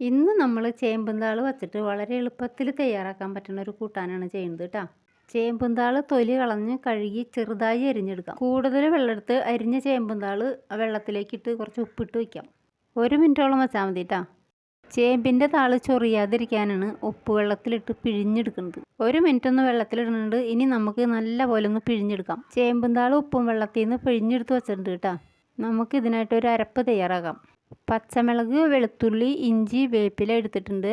ഇന്ന് നമ്മൾ ചേമ്പും താള് വച്ചിട്ട് വളരെ എളുപ്പത്തിൽ തയ്യാറാക്കാൻ പറ്റുന്ന ഒരു കൂട്ടാനാണ് ചെയ്യുന്നത് കേട്ടോ. ചേമ്പും താള് തൊലി കളഞ്ഞ് കഴുകി ചെറുതായി അരിഞ്ഞെടുക്കാം. കൂടുതൽ വെള്ളമെടുത്ത് അരിഞ്ഞ ചേമ്പും താള് വെള്ളത്തിലേക്കിട്ട് കുറച്ച് ഉപ്പിട്ട് വയ്ക്കാം. 1 മിനിറ്റോളം വെച്ചാൽ മതി കേട്ടോ. ചേമ്പിൻ്റെ താള് ചൊറിയാതിരിക്കാനാണ് ഉപ്പ് വെള്ളത്തിലിട്ട് പിഴിഞ്ഞെടുക്കുന്നത്. 1 മിനിറ്റ് ഒന്ന് വെള്ളത്തിലിടുന്നുണ്ട്. ഇനി നമുക്ക് നല്ല പോലെ ഒന്ന് പിഴിഞ്ഞെടുക്കാം. ചേമ്പും താള് ഉപ്പും വെള്ളത്തിൽ നിന്ന് പിഴിഞ്ഞെടുത്ത് വെച്ചിട്ടുണ്ട് കേട്ടോ. നമുക്ക് ഇതിനായിട്ട് ഒരു അരപ്പ് തയ്യാറാക്കാം. പച്ചമുളക്, വെളുത്തുള്ളി, ഇഞ്ചി, വേപ്പില എടുത്തിട്ടുണ്ട്.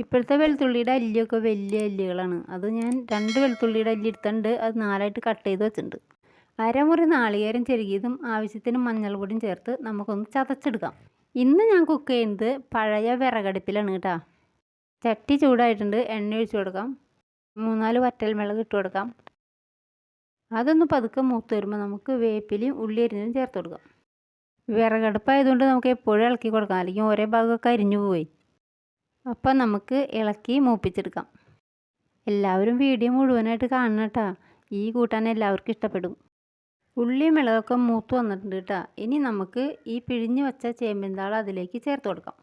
ഇപ്പോഴത്തെ വെളുത്തുള്ളിയുടെ അല്ലിയൊക്കെ വലിയ അല്ലികളാണ്. അത് ഞാൻ 2 വെളുത്തുള്ളിയുടെ അല്ലി എടുത്തിട്ടുണ്ട്. അത് 4ആയിട്ട് കട്ട് ചെയ്ത് വെച്ചിട്ടുണ്ട്. അരമുറി നാളികേരം ചെരുകിയതും ആവശ്യത്തിന് മഞ്ഞൾപ്പൊടിയും ചേർത്ത് നമുക്കൊന്ന് ചതച്ചെടുക്കാം. ഇന്ന് ഞാൻ കുക്ക് ചെയ്യുന്നത് പഴയ വിറകടുപ്പിലാണ് കേട്ടോ. ചട്ടി ചൂടായിട്ടുണ്ട്. എണ്ണ ഒഴിച്ച് കൊടുക്കാം. 3-4 വറ്റൽമുളക് ഇട്ട് കൊടുക്കാം. അതൊന്ന് പതുക്കെ മൂത്ത് വരുമ്പോൾ നമുക്ക് വേപ്പിലയും ഉള്ളി അരിഞ്ഞതും ചേർത്ത് കൊടുക്കാം. വിറകടുപ്പായതുകൊണ്ട് നമുക്ക് എപ്പോഴും ഇളക്കി കൊടുക്കാം, അല്ലെങ്കിൽ ഓരോ ഭാഗമൊക്കെ അരിഞ്ഞു പോയി. അപ്പം നമുക്ക് ഇളക്കി മൂപ്പിച്ചെടുക്കാം. എല്ലാവരും വീഡിയോ മുഴുവനായിട്ട് കാണണം കേട്ടോ. ഈ കൂട്ടാൻ എല്ലാവർക്കും ഇഷ്ടപ്പെടും. ഉള്ളി മുളകൊക്കെ മൂത്ത് വന്നിട്ടുണ്ട് കേട്ടോ. ഇനി നമുക്ക് ഈ പിഴിഞ്ഞ് വെച്ച ചേമ്പിൻ താള് അതിലേക്ക് ചേർത്ത് കൊടുക്കാം.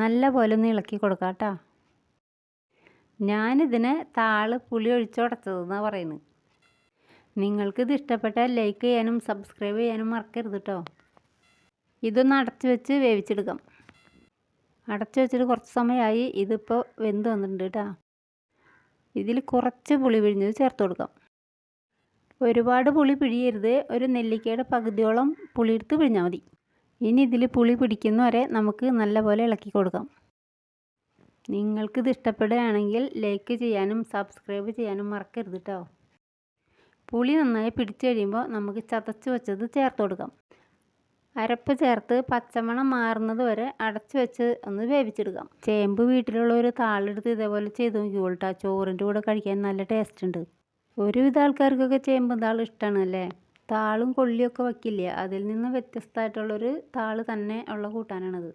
നല്ല പോലെ ഒന്ന് ഇളക്കി കൊടുക്കാം കേട്ടോ. ഞാനിതിനെ താള് പുളി ഒഴിച്ചുടച്ചതെന്നാണ് പറയുന്നത്. നിങ്ങൾക്കിത് ഇഷ്ടപ്പെട്ടാൽ ലൈക്ക് ചെയ്യാനും സബ്സ്ക്രൈബ് ചെയ്യാനും മറക്കരുത് കേട്ടോ. ഇതൊന്ന് അടച്ചു വെച്ച് വേവിച്ചെടുക്കാം. അടച്ചു വെച്ചിട്ട് കുറച്ച് സമയമായി. ഇതിപ്പോൾ വെന്ത് വന്നിട്ടുണ്ട് കേട്ടോ. ഇതിൽ കുറച്ച് പുളി പിഴിഞ്ഞത് ചേർത്ത് കൊടുക്കാം. ഒരുപാട് പുളി പിഴിയരുത്. ഒരു നെല്ലിക്കയുടെ പകുതിയോളം പുളി എടുത്ത് പിഴിഞ്ഞാൽ മതി. ഇനി ഇതിൽ പുളി പിടിക്കുന്ന വരെ നമുക്ക് നല്ലപോലെ ഇളക്കി കൊടുക്കാം. നിങ്ങൾക്കിത് ഇഷ്ടപ്പെടുകയാണെങ്കിൽ ലൈക്ക് ചെയ്യാനും സബ്സ്ക്രൈബ് ചെയ്യാനും മറക്കരുത് കേട്ടോ. പുളി നന്നായി പിടിച്ചു കഴിയുമ്പോൾ നമുക്ക് ചതച്ച് വെച്ചത് ചേർത്ത് കൊടുക്കാം. അരപ്പ് ചേർത്ത് പച്ചമണം മാറുന്നത് വരെ അടച്ചു വെച്ച് ഒന്ന് വേവിച്ചെടുക്കാം. ചേമ്പ് വീട്ടിലുള്ളൊരു താളെടുത്ത് ഇതേപോലെ ചെയ്ത് നോക്കിക്കോളൂ. ചോറിൻ്റെ കൂടെ കഴിക്കാൻ നല്ല ടേസ്റ്റ് ഉണ്ട്. ഒരുവിധ ആൾക്കാർക്കൊക്കെ ചേമ്പും താള് ഇഷ്ടമാണ് അല്ലേ. താളും കൊള്ളിയൊക്കെ വയ്ക്കില്ലേ, അതിൽ നിന്ന് വ്യത്യസ്തമായിട്ടുള്ളൊരു താള് തന്നെ ഉള്ള കൂട്ടാനാണത്.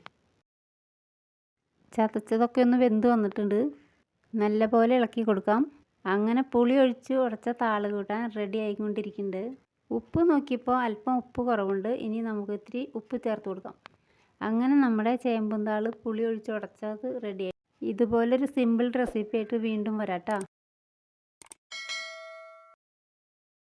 ചതച്ചതൊക്കെ ഒന്ന് വെന്ത് വന്നിട്ടുണ്ട്. നല്ല പോലെ ഇളക്കി കൊടുക്കാം. അങ്ങനെ പുളി ഒഴിച്ച് ഉടച്ച താള് കൂട്ടാൻ റെഡി ആയിക്കൊണ്ടിരിക്കുന്നുണ്ട്. ഉപ്പ് നോക്കിയപ്പോൾ അല്പം ഉപ്പ് കുറവുണ്ട്. ഇനി നമുക്ക് ഇത്തിരി ഉപ്പ് ചേർത്ത് കൊടുക്കാം. അങ്ങനെ നമ്മുടെ ചേമ്പും താള് പുളി ഒഴിച്ച് ഉടച്ചത് റെഡിയായി. ഇതുപോലൊരു സിമ്പിൾ റെസിപ്പി ആയിട്ട് വീണ്ടും വരാം കേട്ടോ.